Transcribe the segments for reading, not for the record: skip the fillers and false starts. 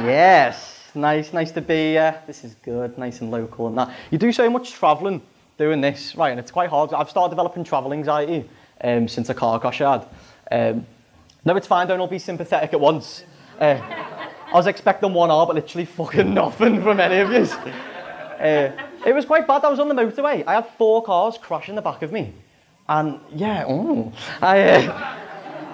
Yes, nice to be here. This is good, nice and local and that. You do so much travelling doing this, right? And it's quite hard. I've started developing travel anxiety since a car crash I had. No, it's fine. Don't all be sympathetic at once. I was expecting 1 hour, but literally fucking nothing from any of you. It was quite bad. I was on the motorway. I had 4 cars crash in the back of me, and yeah,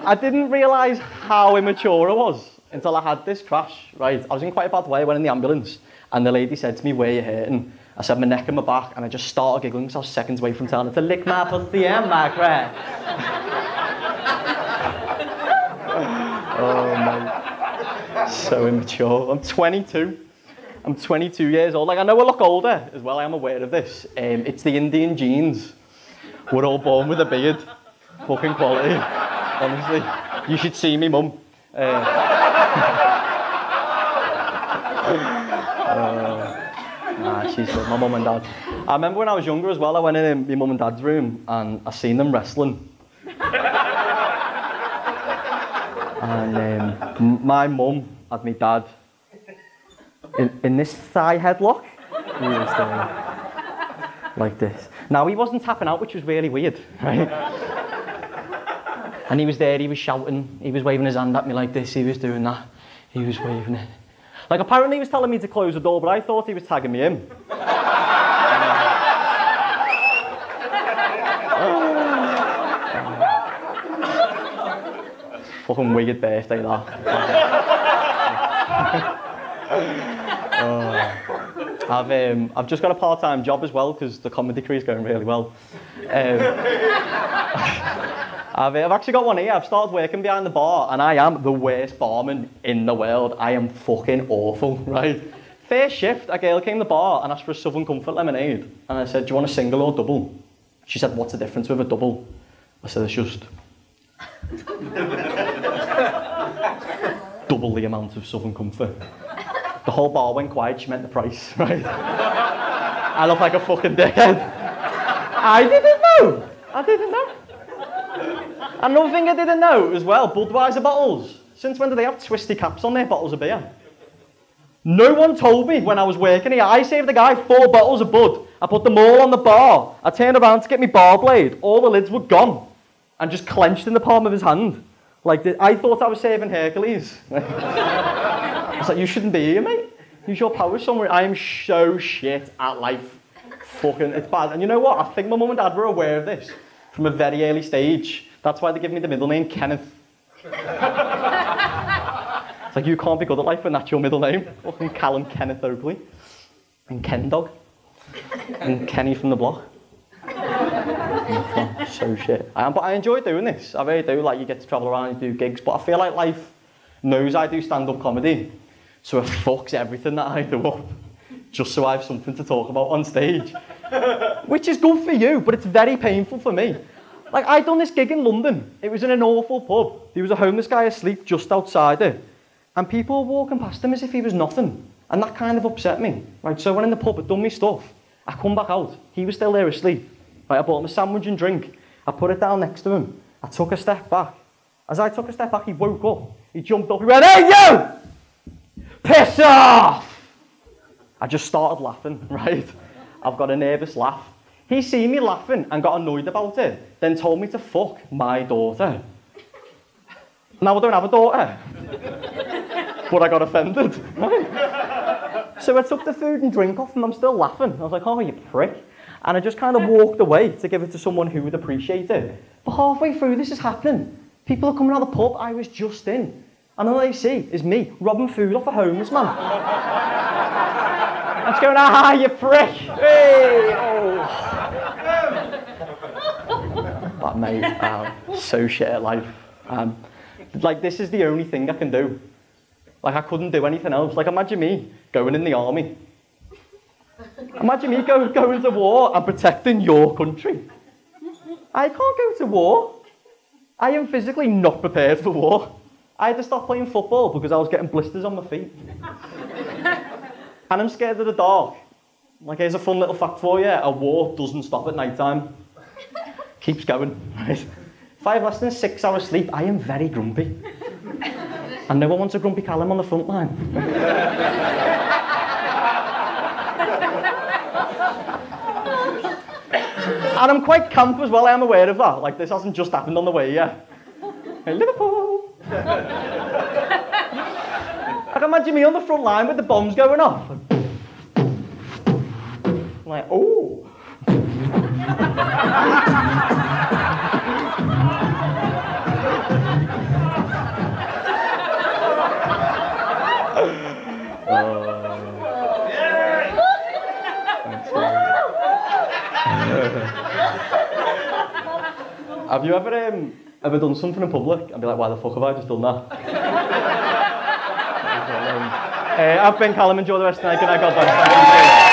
I didn't realise how immature I was until I had this crash, right? I was in quite a bad way. I went in the ambulance and the lady said to me, "Where are you hurting?" I said, "My neck and my back," and I just started giggling because I was seconds away from telling her to lick my pussy and my crack. Oh my, so immature. I'm 22. I'm 22 years old. Like, I know I look older as well, I am aware of this. It's the Indian genes. We're all born with a beard. Fucking quality. Honestly, you should see me mum. She's good, my mum and dad. I remember when I was younger as well, I went in my mum and dad's room and I seen them wrestling. And my mum had my dad in this thigh headlock. He was like this. Now, he wasn't tapping out, which was really weird, right? And he was there, he was shouting, he was waving his hand at me like this, he was doing that, he was waving it. Like, apparently he was telling me to close the door, but I thought he was tagging me in. Fucking weird birthday, that. I've just got a part-time job as well, because the comedy career is going really well. I've actually got one here. I've started working behind the bar, and I am the worst barman in the world. I am fucking awful, right? First shift, a girl came to the bar and asked for a Southern Comfort lemonade. And I said, "Do you want a single or double?" She said, "What's the difference with a double?" I said, "It's just double the amount of Southern Comfort." The whole bar went quiet. She meant the price, right? I look like a fucking dickhead. I didn't know. Another thing I didn't know as well, Budweiser bottles. Since when do they have twisty caps on their bottles of beer? No one told me when I was working here. I saved the guy 4 bottles of Bud. I put them all on the bar. I turned around to get my bar blade. All the lids were gone and just clenched in the palm of his hand. Like, I thought I was saving Hercules. I was like, "You shouldn't be here, mate. Use your power somewhere." I am so shit at life. Fucking, it's bad. And you know what? I think my mum and dad were aware of this from a very early stage. That's why they give me the middle name, Kenneth. It's like, you can't be good at life when that's your middle name. Fucking Callum, Kenneth Oakley. And Ken Dog. And Kenny from the block. So shit. But I enjoy doing this. I really do. Like, you get to travel around and do gigs. But I feel like life knows I do stand-up comedy. So it fucks everything that I do up. Just so I have something to talk about on stage. Which is good for you, but it's very painful for me. Like, I'd done this gig in London. It was in an awful pub. There was a homeless guy asleep just outside it. And people were walking past him as if he was nothing. And that kind of upset me. Right, so I went in the pub, I'd done my stuff. I come back out. He was still there asleep. Right, I bought him a sandwich and drink. I put it down next to him. I took a step back. As I took a step back, he woke up. He jumped up. He went, "Hey, you! Piss off!" I just started laughing, right? I've got a nervous laugh. He seen me laughing and got annoyed about it, then told me to fuck my daughter. Now I don't have a daughter, but I got offended. Right? So I took the food and drink off and I'm still laughing. I was like, "Oh, you prick." And I just kind of walked away to give it to someone who would appreciate it. But halfway through this is happening. People are coming out of the pub I was just in. And all they see is me robbing food off a homeless man. I'm just going, "Ah, you prick." Hey, oh. But mate, so shit at life. Like, this is the only thing I can do. Like, I couldn't do anything else. Like, imagine me going in the army. Imagine me going to war and protecting your country. I can't go to war. I am physically not prepared for war. I had to stop playing football because I was getting blisters on my feet. And I'm scared of the dark. Like, here's a fun little fact for you. A war doesn't stop at night time. Keeps going, right? If I have less than 6 hours sleep, I am very grumpy. And no one wants a grumpy Callum on the front line. And I'm quite camp as well, I am aware of that. Like, this hasn't just happened on the way yet. Hey, Liverpool! I can imagine me on the front line with the bombs going off. I'm like, oh! Have you ever done something in public and be like, why the fuck have I just done that? I've been Callum, enjoy the rest of the night, good night, God bless.